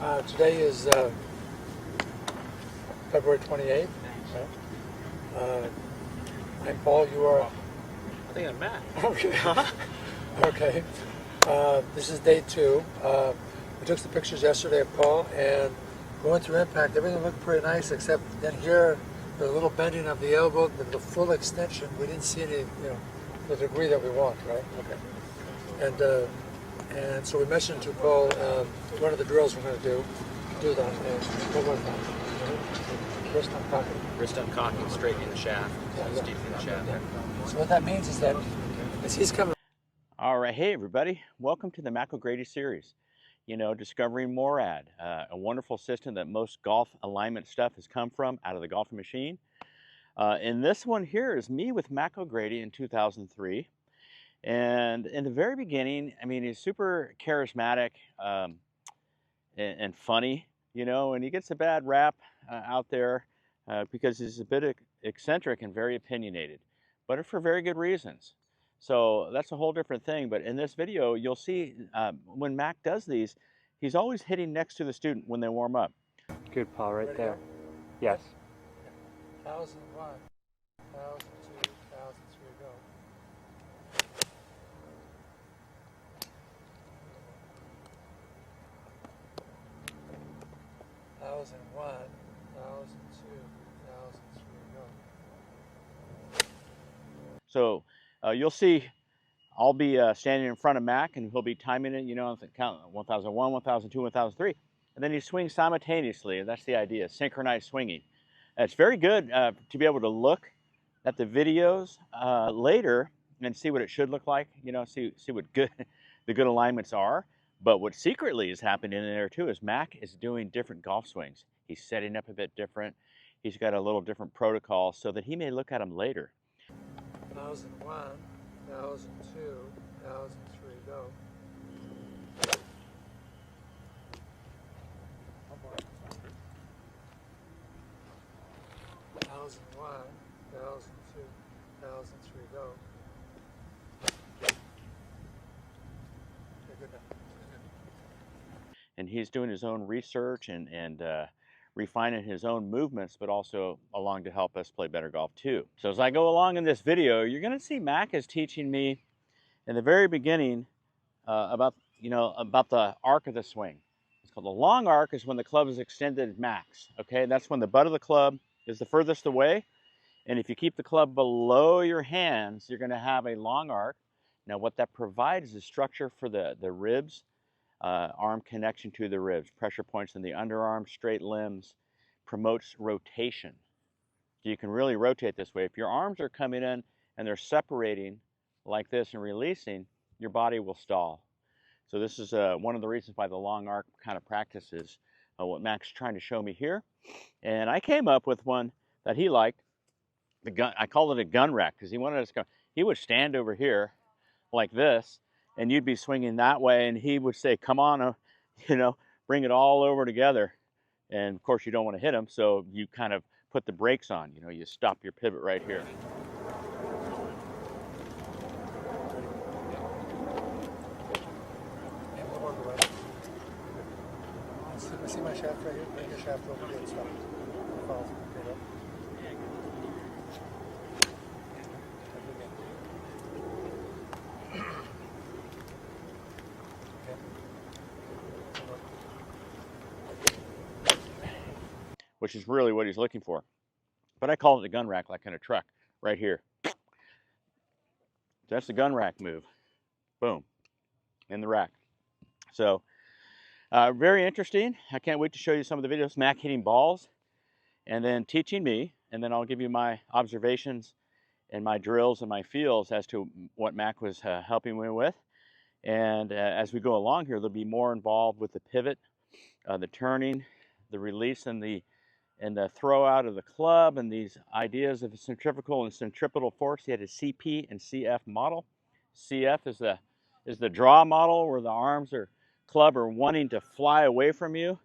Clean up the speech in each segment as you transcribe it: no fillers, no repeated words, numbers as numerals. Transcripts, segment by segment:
Today is February 28th. I'm Paul. You are? I think I'm Matt. Okay. Okay. This is day 2. We took some pictures yesterday of Paul, and going through impact, everything looked pretty nice, except then here, the little bending of the elbow, the full extension, we didn't see any, the degree that we want, right? Okay. And so we mentioned to Paul one of the drills we're going to do that. What was that? Wrist uncocking. Wrist uncocking, straightening the shaft, steepening the shaft. So what that means is that as he's coming. All right, hey everybody, welcome to the GRADY series. Discovering MORAD, a wonderful system that most golf alignment stuff has come from out of the golfing machine. And this one here is me with GRADY in 2003. And in the very beginning, I mean, he's super charismatic and funny, and he gets a bad rap out there because he's a bit eccentric and very opinionated, but for very good reasons. So that's a whole different thing. But in this video, you'll see when Mac does these, he's always hitting next to the student when they warm up. Good, Paul, right there. Yes. 1001, 1002, 1003, go. 1001, 1002, 1003, go. So you'll see I'll be standing in front of Mac, and he'll be timing it, count 1001, 1002, 1003. And then he swings simultaneously. That's the idea, synchronized swinging. It's very good to be able to look at the videos later and see what it should look like, see what the good alignments are. But what secretly is happening in there too is Mac is doing different golf swings. He's setting up a bit different. He's got a little different protocol so that he may look at them later. 1001, 1002, 1003, go. One more. 1001, 1002, 1003, go. Okay, good enough. And he's doing his own research and refining his own movements, but also along to help us play better golf too. So as I go along in this video, you're going to see Mac is teaching me in the very beginning about the arc of the swing. It's called the long arc is when the club is extended max. Okay, that's when the butt of the club is the furthest away. And if you keep the club below your hands, you're going to have a long arc. Now what that provides is structure for the ribs, arm connection to the ribs, pressure points in the underarm, straight limbs, promotes rotation. So you can really rotate this way. If your arms are coming in and they're separating like this and releasing, your body will stall. So this is one of the reasons why the long arc kind of practices what Mac's trying to show me here. And I came up with one that he liked. The gun, I called it a gun rack because he wanted us to go. He would stand over here like this, and you'd be swinging that way, and he would say, come on, bring it all over together. And of course you don't want to hit him, so you kind of put the brakes on, you stop your pivot right here. See my shaft right here? Bring your shaft over here and stop. Falls. Okay, up. Which is really what he's looking for. But I call it a gun rack, like in a truck, right here. That's the gun rack move. Boom, in the rack. So, very interesting. I can't wait to show you some of the videos. Mac hitting balls, and then teaching me, and then I'll give you my observations and my drills and my feels as to what Mac was helping me with. And as we go along here, there'll be more involved with the pivot, the turning, the release, and the throw out of the club, and these ideas of centrifugal and centripetal force. He had a CP and CF model. CF is the draw model where the arms or club are wanting to fly away from you.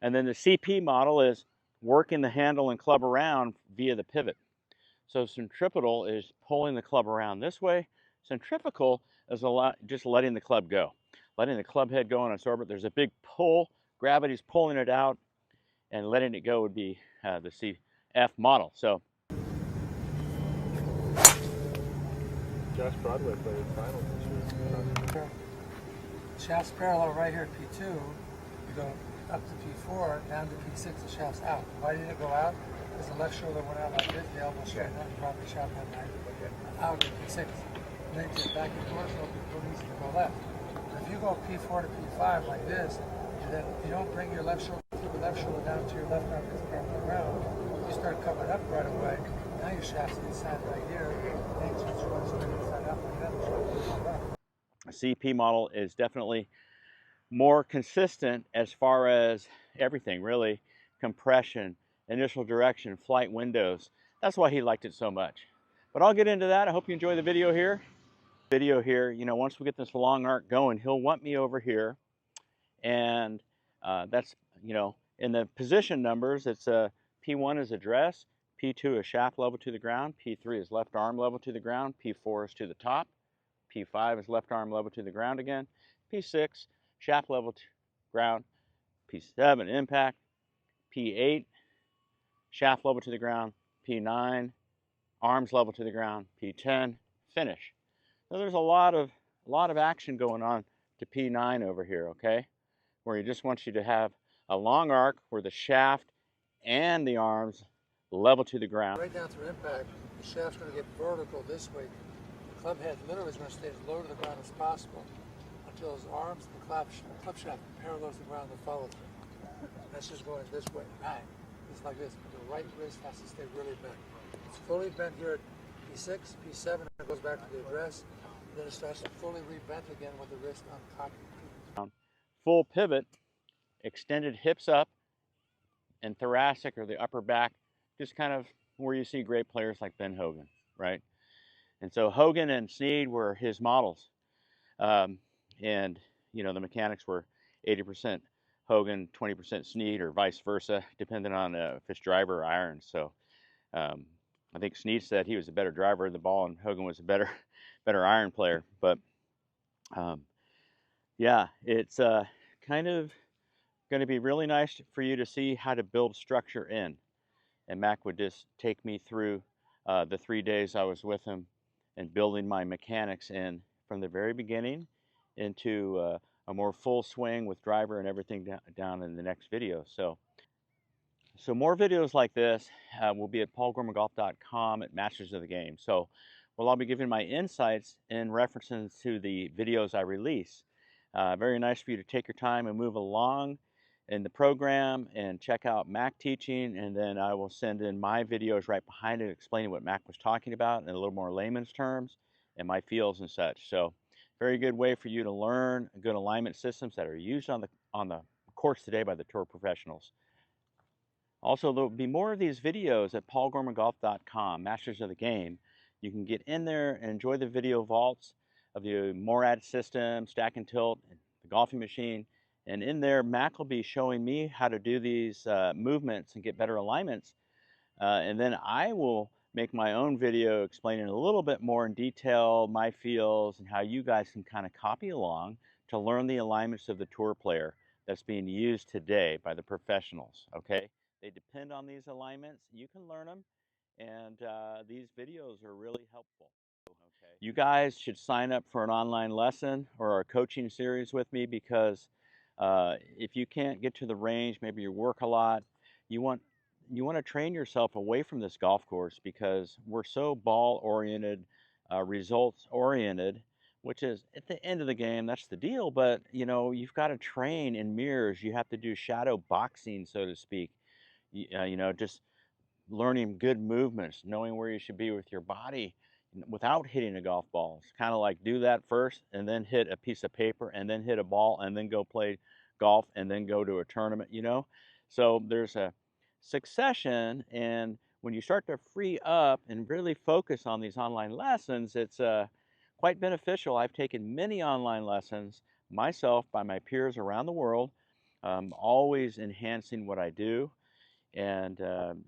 And then the CP model is working the handle and club around via the pivot. So centripetal is pulling the club around this way. Centrifugal is just letting the club go. Letting the club head go on its orbit. There's a big pull gravity's pulling it out, and letting it go would be the CF model. So Josh Broadway played finals this year. Shaft's parallel right here at P2. You go up to P4, down to P6, the shaft's out. Why did it go out? Because the left shoulder went out like this, the elbow straightened up, probably shaft that night. Out to P6. And then to back and forth, so it needs to go left. But if you go P4 to P5 like this, and then you don't bring your left shoulder down to your left arm because it's the ground, you start coming up right away. Now your shaft's inside right here, and it's just going straight inside out like that. The shaft goes up. a CP model is definitely more consistent as far as everything, really. Compression, initial direction, flight windows. That's why he liked it so much. But I'll get into that. I hope you enjoy the video here. You know, once we get this long arc going, he'll want me over here. And that's, you know, in the position numbers, it's P1 is address, P2 is shaft level to the ground, P3 is left arm level to the ground, P4 is to the top, P5 is left arm level to the ground again, P6 shaft level to ground, P7 impact, P8 shaft level to the ground, P9 arms level to the ground, P10 finish. So there's a lot of action going on to P9 over here, okay? Where he just wants you to have a long arc where the shaft and the arms level to the ground. Right down through impact, the shaft's going to get vertical this way. The club head literally is going to stay as low to the ground as possible until his arms and the club shaft parallels the ground and follow through. That's just going this way, right? It's like this. The right wrist has to stay really bent. It's fully bent here at P6, P7, and it goes back to the address. And then it starts to fully re-bent again with the wrist uncocked. Full pivot, extended hips up, and thoracic or the upper back, just kind of where you see great players like Ben Hogan, right? And so Hogan and Sneed were his models. And, you know, the mechanics were 80% Hogan, 20% Sneed, or vice versa, depending on if it's driver or iron. So I think Sneed said he was a better driver of the ball and Hogan was a better iron player. But yeah, it's kind of going to be really nice for you to see how to build structure in. And Mac would just take me through the 3 days I was with him and building my mechanics in from the very beginning into a more full swing with driver and everything down in the next video. So more videos like this will be at paulgormangolf.com at Masters of the Game. So I'll be giving my insights in references to the videos I release. Very nice for you to take your time and move along in the program and check out Mac teaching, and then I will send in my videos right behind it explaining what Mac was talking about in a little more layman's terms and my feels and such. So very good way for you to learn good alignment systems that are used on the course today by the tour professionals. Also, there will be more of these videos at paulgormangolf.com, Masters of the Game. You can get in there and enjoy the video vaults of the MORAD system, stack and tilt, and the golfing machine. And in there, Mac will be showing me how to do these movements and get better alignments. And then I will make my own video explaining a little bit more in detail my feels and how you guys can kind of copy along to learn the alignments of the tour player that's being used today by the professionals, okay? They depend on these alignments. You can learn them, and these videos are really helpful. Okay. You guys should sign up for an online lesson or a coaching series with me, because if you can't get to the range, maybe you work a lot, you want to train yourself away from this golf course, because we're so ball oriented, results oriented, which is at the end of the game, that's the deal. But you know, you've got to train in mirrors. You have to do shadow boxing, so to speak. You know, just learning good movements, knowing where you should be with your body without hitting a golf ball. It's kind of like do that first and then hit a piece of paper and then hit a ball and then go play golf and then go to a tournament, you know? So there's a succession, and when you start to free up and really focus on these online lessons, it's quite beneficial. I've taken many online lessons myself by my peers around the world, always enhancing what I do. And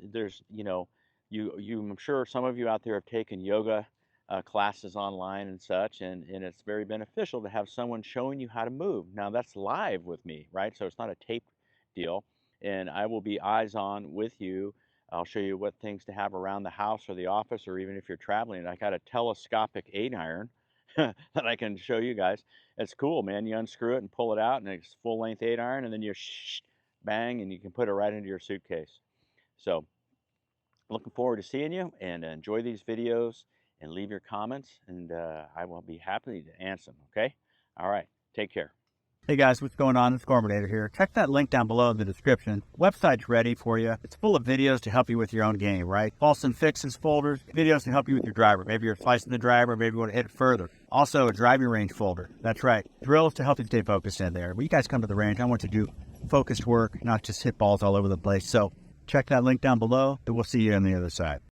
there's, you know, I'm sure some of you out there have taken yoga classes online and such, and it's very beneficial to have someone showing you how to move. Now that's live with me, right? So it's not a taped deal. And I will be eyes on with you. I'll show you what things to have around the house or the office, or even if you're traveling. I got a telescopic 8-iron that I can show you guys. It's cool, man. You unscrew it and pull it out, and it's full-length 8-iron, and then you bang, and you can put it right into your suitcase. So looking forward to seeing you, and enjoy these videos and leave your comments, and I will be happy to answer them, okay? All right, take care. Hey guys, what's going on? It's Gorminator here. Check that link down below in the description. Website's ready for you. It's full of videos to help you with your own game, right? False and fixes folders, videos to help you with your driver. Maybe you're slicing the driver, maybe you want to hit it further. Also, a driving range folder. That's right. Drills to help you stay focused in there. When you guys come to the range, I want you to do focused work, not just hit balls all over the place. So check that link down below, and we'll see you on the other side.